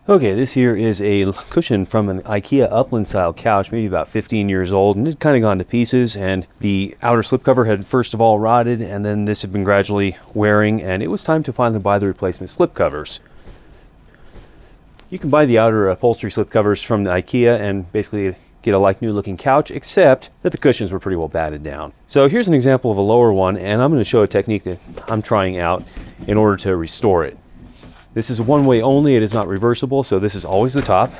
Okay, this here is a cushion from an Ikea upland style couch, maybe about 15 years old, and it kind of gone to pieces, and the outer slipcover had first of all rotted, and then this had been gradually wearing, and it was time to finally buy the replacement slipcovers. You can buy the outer upholstery slipcovers from the Ikea and basically get a like new looking couch, except that the cushions were pretty well batted down. So here's an example of a lower one, and I'm going to show a technique that I'm trying out in order to restore it. This is one way only, it is not reversible, so this is always the top.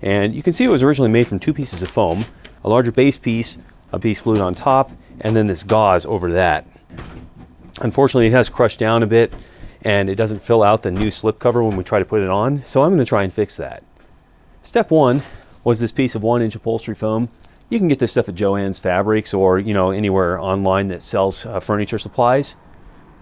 And you can see it was originally made from two pieces of foam, a larger base piece, a piece glued on top, and then this gauze over that. Unfortunately, it has crushed down a bit, and it doesn't fill out the new slipcover when we try to put it on, so I'm going to try and fix that. Step one was this piece of 1-inch upholstery foam. You can get this stuff at Joann's Fabrics or anywhere online that sells furniture supplies.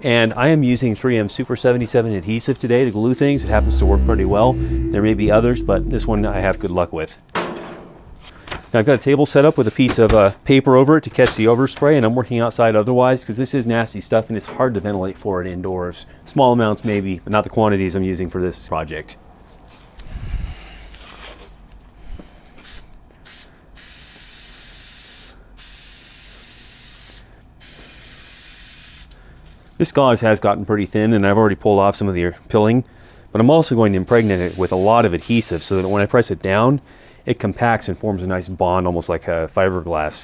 And I am using 3M Super 77 adhesive today to glue things. It happens to work pretty well. There may be others, but this one I have good luck with. Now I've got a table set up with a piece of paper over it to catch the overspray, and I'm working outside otherwise because this is nasty stuff and it's hard to ventilate for it indoors. Small amounts maybe, but not the quantities I'm using for this project. This gauze has gotten pretty thin, and I've already pulled off some of the pilling, but I'm also going to impregnate it with a lot of adhesive so that when I press it down, it compacts and forms a nice bond, almost like a fiberglass.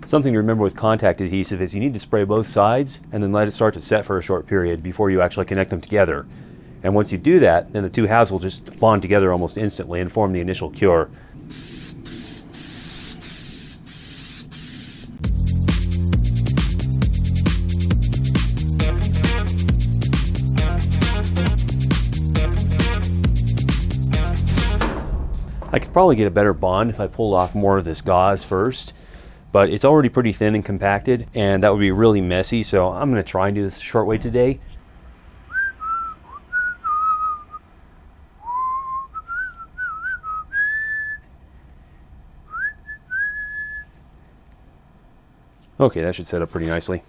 Something to remember with contact adhesive is you need to spray both sides and then let it start to set for a short period before you actually connect them together. And once you do that, then the two halves will just bond together almost instantly and form the initial cure. I could probably get a better bond if I pulled off more of this gauze first, but it's already pretty thin and compacted, and that would be really messy, so I'm going to try and do this the short way today. Okay, that should set up pretty nicely.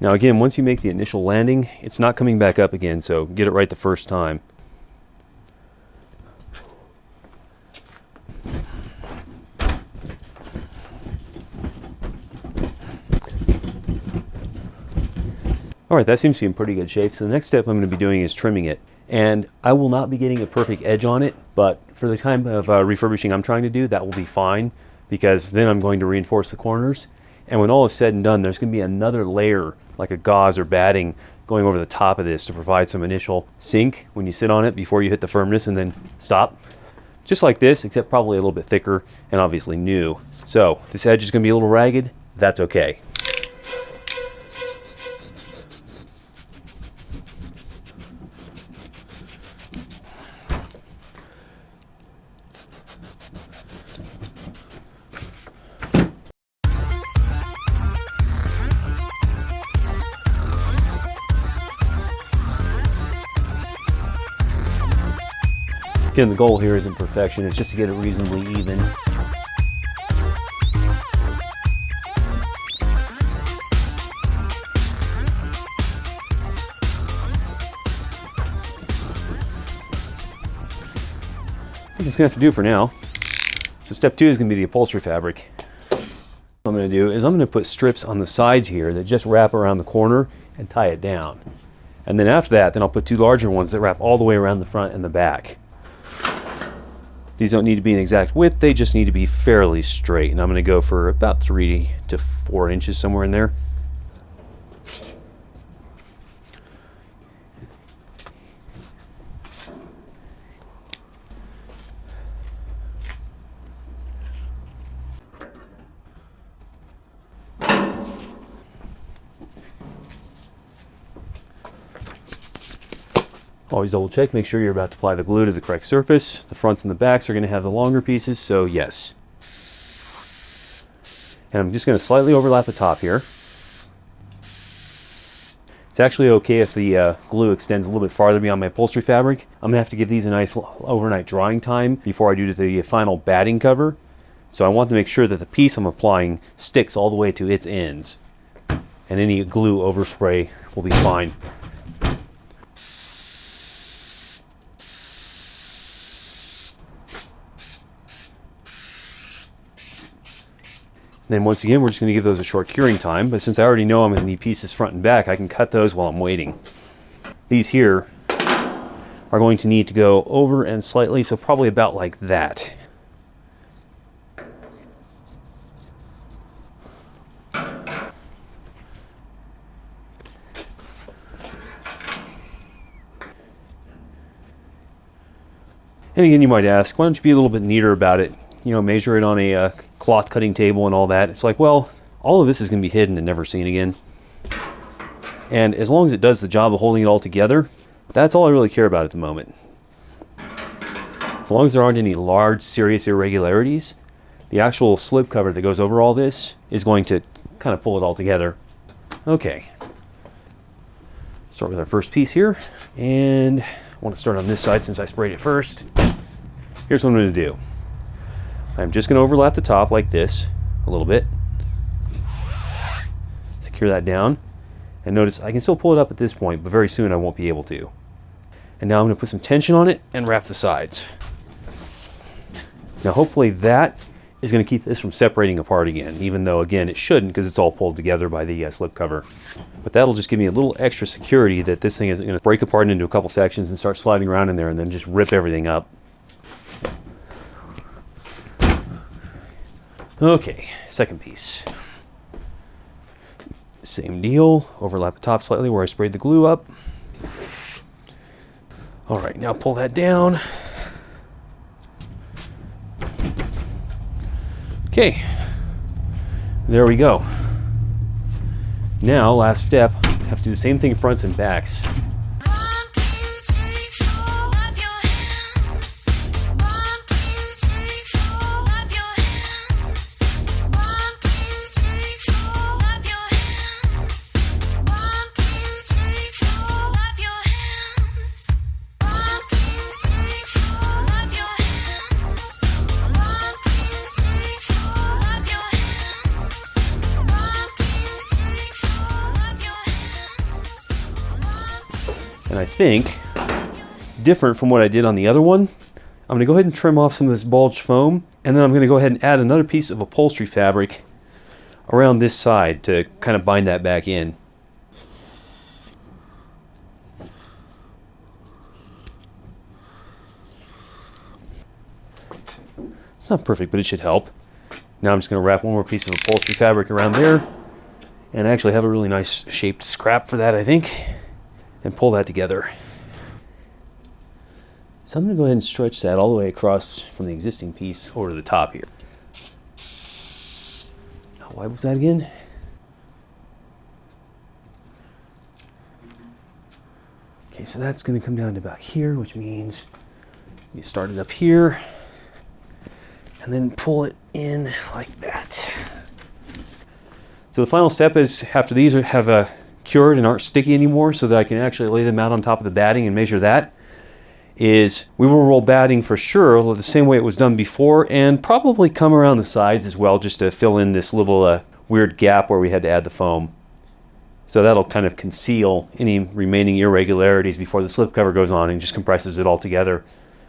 Now again, once you make the initial landing, it's not coming back up again, so get it right the first time. Alright, that seems to be in pretty good shape, so the next step I'm going to be doing is trimming it. And I will not be getting a perfect edge on it, but for the kind of refurbishing I'm trying to do, that will be fine, because then I'm going to reinforce the corners. And when all is said and done, there's going to be another layer, like a gauze or batting, going over the top of this to provide some initial sink when you sit on it before you hit the firmness and then stop. Just like this, except probably a little bit thicker and obviously new. So this edge is going to be a little ragged. That's okay. Again, the goal here isn't perfection, it's just to get it reasonably even. I think it's going to have to do for now. So step 2 is going to be the upholstery fabric. What I'm going to do is I'm going to put strips on the sides here that just wrap around the corner and tie it down. And then after that, then I'll put 2 larger ones that wrap all the way around the front and the back. These don't need to be an exact width, they just need to be fairly straight. And I'm going to go for about 3 to 4 inches, somewhere in there. Always double check, make sure you're about to apply the glue to the correct surface. The fronts and the backs are going to have the longer pieces, so yes. And I'm just going to slightly overlap the top here. It's actually okay if the glue extends a little bit farther beyond my upholstery fabric. I'm going to have to give these a nice overnight drying time before I do the final batting cover. So I want to make sure that the piece I'm applying sticks all the way to its ends. And any glue overspray will be fine. Then once again, we're just going to give those a short curing time, but since I already know I'm going to need pieces front and back, I can cut those while I'm waiting. These here are going to need to go over and slightly, so probably about like that. And again, you might ask, why don't you be a little bit neater about it? You know, measure it on a cloth cutting table and all that. It's like, well, all of this is going to be hidden and never seen again. And as long as it does the job of holding it all together, that's all I really care about at the moment. As long as there aren't any large, serious irregularities, the actual slipcover that goes over all this is going to kind of pull it all together. Okay. Start with our first piece here. And I want to start on this side since I sprayed it first. Here's what I'm going to do. I'm just going to overlap the top like this a little bit. Secure that down. And notice I can still pull it up at this point, but very soon I won't be able to. And now I'm going to put some tension on it and wrap the sides. Now hopefully that is going to keep this from separating apart again, even though again it shouldn't because it's all pulled together by the slipcover. But that'll just give me a little extra security that this thing isn't going to break apart into a couple sections and start sliding around in there and then just rip everything up. Okay, second piece. Same deal, overlap the top slightly where I sprayed the glue up. All right, now pull that down. Okay, there we go. Now, last step, I have to do the same thing fronts and backs. And I think, different from what I did on the other one, I'm going to go ahead and trim off some of this bulge foam, and then I'm going to go ahead and add another piece of upholstery fabric around this side to kind of bind that back in. It's not perfect, but it should help. Now I'm just going to wrap one more piece of upholstery fabric around there, and I actually have a really nice shaped scrap for that, I think. And pull that together. So I'm going to go ahead and stretch that all the way across from the existing piece over to the top here. How wide was that again? Okay, so that's going to come down to about here, which means you start it up here and then pull it in like that. So the final step is, after these have cured and aren't sticky anymore, so that I can actually lay them out on top of the batting and measure that, is we will roll batting for sure the same way it was done before, and probably come around the sides as well, just to fill in this little weird gap where we had to add the foam. So that'll kind of conceal any remaining irregularities before the slipcover goes on and just compresses it all together.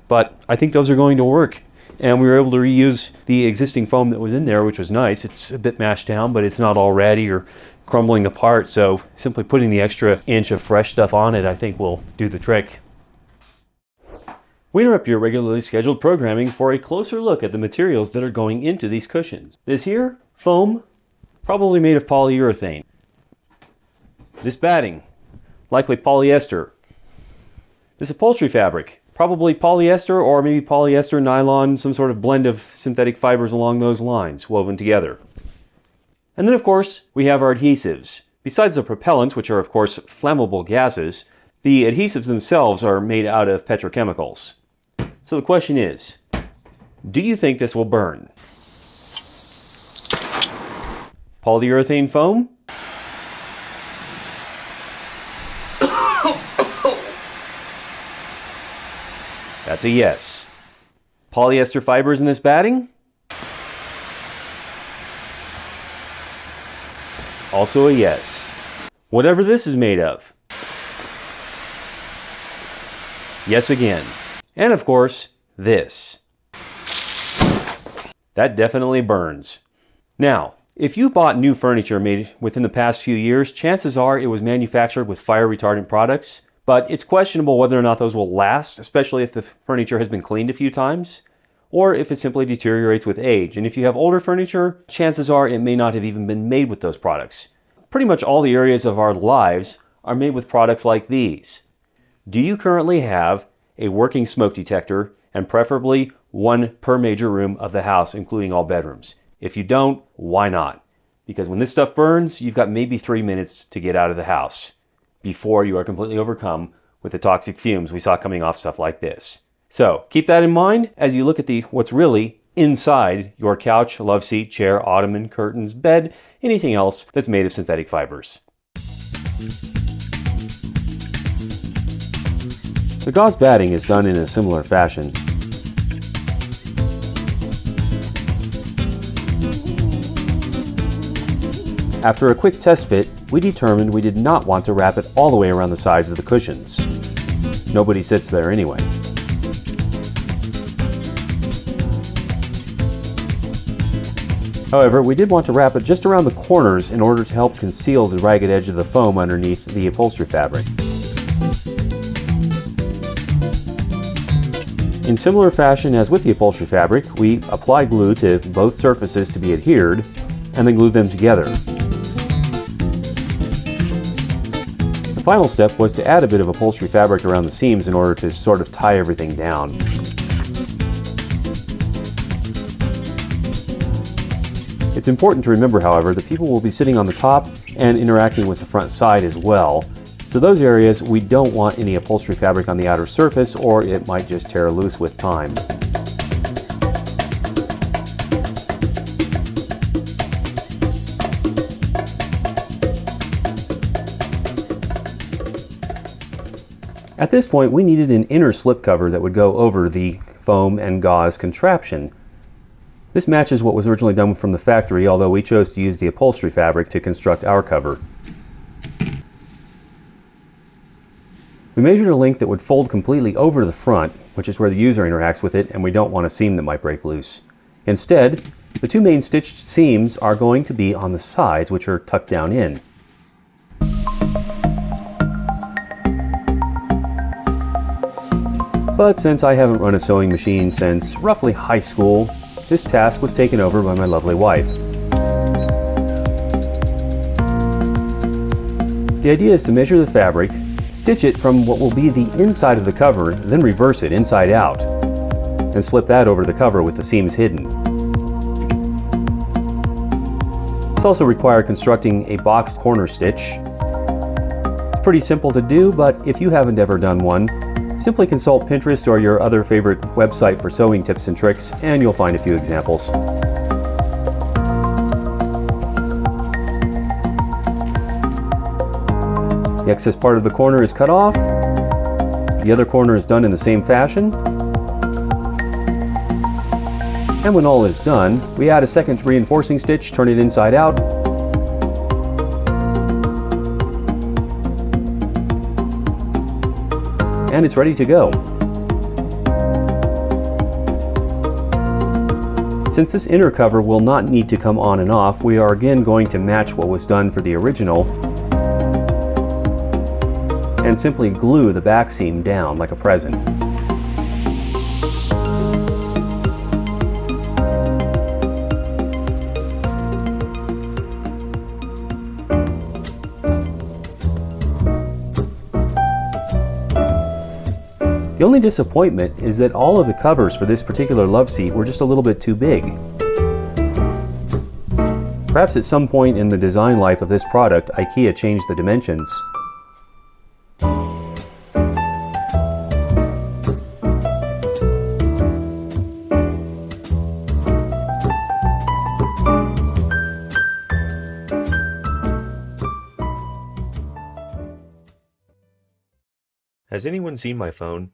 But I think those are going to work, and we were able to reuse the existing foam that was in there, which was nice. It's a bit mashed down, but it's not all ratty or crumbling apart, so simply putting the extra inch of fresh stuff on it I think will do the trick. We interrupt your regularly scheduled programming for a closer look at the materials that are going into these cushions. This here, foam, probably made of polyurethane. This batting, likely polyester. This upholstery fabric, probably polyester or maybe polyester, nylon, some sort of blend of synthetic fibers along those lines woven together. And then, of course, we have our adhesives. Besides the propellants, which are, of course, flammable gases, the adhesives themselves are made out of petrochemicals. So the question is, do you think this will burn? Polyurethane foam? That's a yes. Polyester fibers in this batting? Also a yes. Whatever this is made of. Yes again. And of course, this. That definitely burns. Now, if you bought new furniture made within the past few years, chances are it was manufactured with fire retardant products, but it's questionable whether or not those will last, especially if the furniture has been cleaned a few times, or if it simply deteriorates with age. And if you have older furniture, chances are it may not have even been made with those products. Pretty much all the areas of our lives are made with products like these. Do you currently have a working smoke detector, and preferably one per major room of the house, including all bedrooms? If you don't, why not? Because when this stuff burns, you've got maybe 3 minutes to get out of the house before you are completely overcome with the toxic fumes we saw coming off stuff like this. So keep that in mind as you look at what's really inside your couch, love seat, chair, ottoman, curtains, bed, anything else that's made of synthetic fibers. The gauze batting is done in a similar fashion. After a quick test fit, we determined we did not want to wrap it all the way around the sides of the cushions. Nobody sits there anyway. However, we did want to wrap it just around the corners in order to help conceal the ragged edge of the foam underneath the upholstery fabric. In similar fashion as with the upholstery fabric, we applied glue to both surfaces to be adhered, and then glued them together. The final step was to add a bit of upholstery fabric around the seams in order to sort of tie everything down. It's important to remember, however, that people will be sitting on the top and interacting with the front side as well. So those areas, we don't want any upholstery fabric on the outer surface, or it might just tear loose with time. At this point, we needed an inner slipcover that would go over the foam and gauze contraption. This matches what was originally done from the factory, although we chose to use the upholstery fabric to construct our cover. We measured a length that would fold completely over to the front, which is where the user interacts with it, and we don't want a seam that might break loose. Instead, the two main stitched seams are going to be on the sides, which are tucked down in. But since I haven't run a sewing machine since roughly high school, this task was taken over by my lovely wife. The idea is to measure the fabric, stitch it from what will be the inside of the cover, then reverse it inside out, and slip that over the cover with the seams hidden. This also required constructing a box corner stitch. It's pretty simple to do, but if you haven't ever done one, simply consult Pinterest or your other favorite website for sewing tips and tricks, and you'll find a few examples. The excess part of the corner is cut off. The other corner is done in the same fashion. And when all is done, we add a second reinforcing stitch, turn it inside out, and it's ready to go. Since this inner cover will not need to come on and off, we are again going to match what was done for the original and simply glue the back seam down like a present. The only disappointment is that all of the covers for this particular love seat were just a little bit too big. Perhaps at some point in the design life of this product, Ikea changed the dimensions. Has anyone seen my phone?